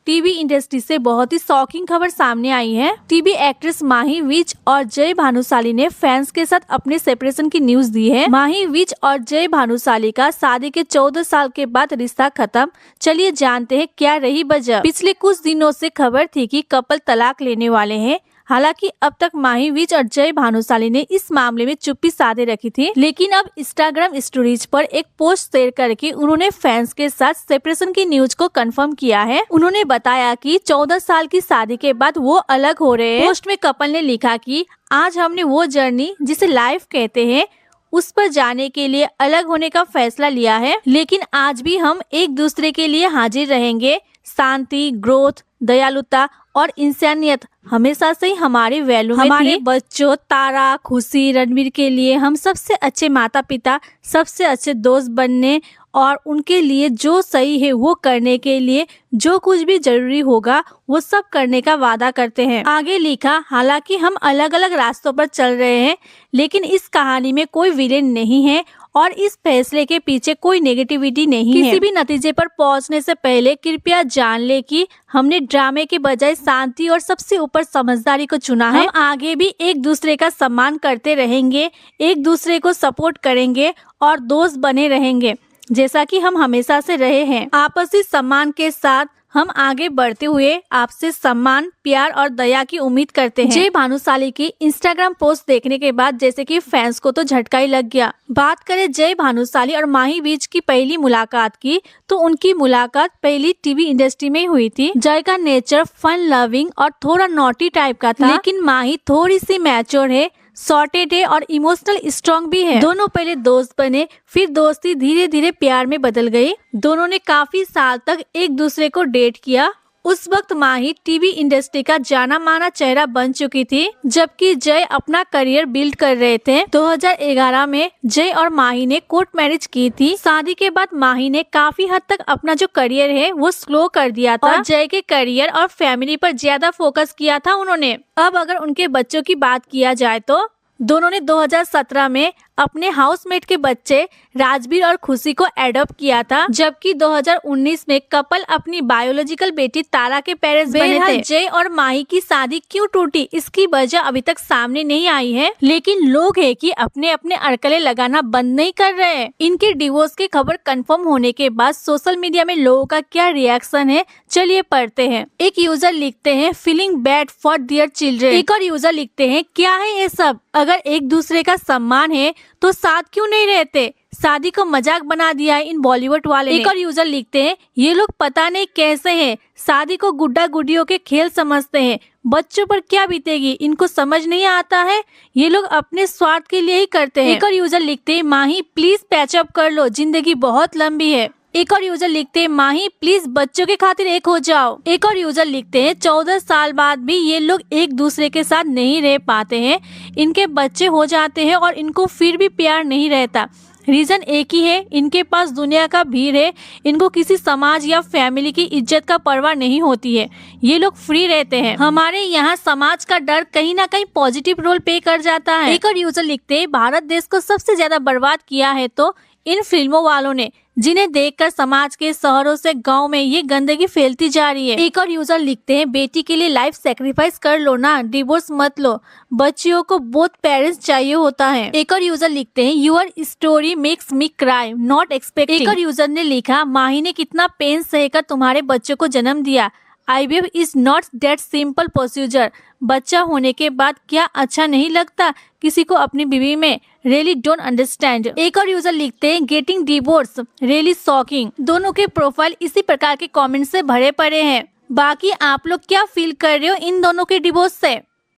TV industry से बहुत ही shocking खबर सामने आई है। टीवी एक्ट्रेस माही विज और जय भानुशाली ने फैंस के साथ अपने सेपरेशन की न्यूज दी है। माही विज और जय भानुशाली का शादी के 14 साल के बाद रिश्ता खत्म। चलिए जानते हैं क्या रही वजह। पिछले कुछ दिनों से खबर थी कि कपल तलाक लेने वाले हैं। हालांकि अब तक माही विज और जय भानुशाली ने इस मामले में चुप्पी साधे रखी थी, लेकिन अब इंस्टाग्राम स्टोरीज पर एक पोस्ट शेयर करके उन्होंने फैंस के साथ सेपरेशन की न्यूज को कंफर्म किया है। उन्होंने बताया कि 14 साल की शादी के बाद वो अलग हो रहे हैं। पोस्ट में कपल ने लिखा कि आज हमने वो जर्नी जिसे लाइफ कहते हैं उस पर जाने के लिए अलग होने का फैसला लिया है, लेकिन आज भी हम एक दूसरे के लिए हाजिर रहेंगे। शांति, ग्रोथ, दयालुता और इंसानियत हमेशा से ही हमारे वैल्यू में हमारे बच्चों तारा, खुशी, रणबीर के लिए हम सबसे अच्छे माता पिता, सबसे अच्छे दोस्त बनने और उनके लिए जो सही है वो करने के लिए जो कुछ भी जरूरी होगा वो सब करने का वादा करते हैं। आगे लिखा, हालांकि हम अलग अलग रास्तों पर चल रहे हैं, लेकिन इस कहानी में कोई विलेन नहीं है और इस फैसले के पीछे कोई नेगेटिविटी नहीं है। किसी भी नतीजे पर पहुंचने से पहले कृपया जान ले कि हमने ड्रामे के बजाय शांति और सबसे ऊपर समझदारी को चुना है। हम आगे भी एक दूसरे का सम्मान करते रहेंगे, एक दूसरे को सपोर्ट करेंगे और दोस्त बने रहेंगे जैसा कि हम हमेशा से रहे हैं। आपसी सम्मान के साथ हम आगे बढ़ते हुए आपसे सम्मान, प्यार और दया की उम्मीद करते हैं। जय भानुशाली की इंस्टाग्राम पोस्ट देखने के बाद जैसे कि फैंस को तो झटका ही लग गया। बात करें जय भानुशाली और माही विज की पहली मुलाकात की तो उनकी मुलाकात पहली टीवी इंडस्ट्री में हुई थी। जय का नेचर फन लविंग और थोड़ा नॉटी टाइप का था, लेकिन माही थोड़ी सी मैच्योर है, सॉर्टेड है और इमोशनल स्ट्रॉन्ग भी है। दोनों पहले दोस्त बने, फिर दोस्ती धीरे धीरे प्यार में बदल गई। दोनों ने काफी साल तक एक दूसरे को डेट किया। उस वक्त माही टीवी इंडस्ट्री का जाना माना चेहरा बन चुकी थी, जबकि जय अपना करियर बिल्ड कर रहे थे। 2011 में जय और माही ने कोर्ट मैरिज की थी। शादी के बाद माही ने काफी हद तक अपना जो करियर है वो स्लो कर दिया था और जय के करियर और फैमिली पर ज्यादा फोकस किया था उन्होंने। अब अगर उनके बच्चों की बात किया जाए तो दोनों ने 2017 में अपने हाउसमेट के बच्चे राजवीर और खुशी को एडॉप्ट किया था, जबकि 2019 में कपल अपनी बायोलॉजिकल बेटी तारा के पेरेंट्स बने थे। जय और माही की शादी क्यों टूटी इसकी वजह अभी तक सामने नहीं आई है, लेकिन लोग है कि अपने अपने अड़कले लगाना बंद नहीं कर रहे हैं। इनके डिवोर्स की खबर कंफर्म होने के बाद सोशल मीडिया में लोगों का क्या रिएक्शन है, चलिए पढ़ते हैं। एक यूजर लिखते हैं feeling bad for their children. एक और यूजर लिखते हैं क्या है ये सब, अगर एक दूसरे का सम्मान है तो साथ क्यों नहीं रहते, शादी को मजाक बना दिया है इन बॉलीवुड वाले। एक और यूजर लिखते हैं ये लोग पता नहीं कैसे हैं, शादी को गुड्डा गुडियों के खेल समझते हैं, बच्चों पर क्या बीतेगी इनको समझ नहीं आता है, ये लोग अपने स्वार्थ के लिए ही करते हैं। एक और यूजर लिखते हैं माही प्लीज पैचअप कर लो, जिंदगी बहुत लंबी है। एक और यूजर लिखते हैं माही प्लीज बच्चों के खातिर एक हो जाओ। एक और यूजर लिखते हैं 14 साल बाद भी ये लोग एक दूसरे के साथ नहीं रह पाते हैं, इनके बच्चे हो जाते हैं और इनको फिर भी प्यार नहीं रहता। रीजन एक ही है, इनके पास दुनिया का भीड़ है, इनको किसी समाज या फैमिली की इज्जत का परवाह नहीं होती है, ये लोग फ्री रहते हैं। हमारे यहाँ समाज का डर कहीं ना कहीं पॉजिटिव रोल प्ले कर जाता है। एक और यूजर लिखते हैं भारत देश को सबसे ज्यादा बर्बाद किया है तो इन फिल्मों वालों ने, जिन्हें देखकर समाज के शहरों से गांव में ये गंदगी फैलती जा रही है। एक और यूजर लिखते हैं बेटी के लिए लाइफ सेक्रीफाइस कर लो ना, डिवोर्स मत लो, बच्चियों को बोथ पेरेंट्स चाहिए होता है। एक और यूजर लिखते हैं your story makes me cry not expecting. एक और यूजर ने लिखा माही ने कितना पेन सहकर तुम्हारे बच्चों को जन्म दिया, IVF is not that simple procedure. बच्चा होने के बाद क्या अच्छा नहीं लगता किसी को अपनी बीवी में, रियली डोंट अंडरस्टैंड। एक और यूजर लिखते हैं गेटिंग डिवोर्स रियली शॉकिंग। दोनों के प्रोफाइल इसी प्रकार के कमेंट से भरे पड़े हैं। बाकी आप लोग क्या फील कर रहे हो इन दोनों के डिवोर्स से?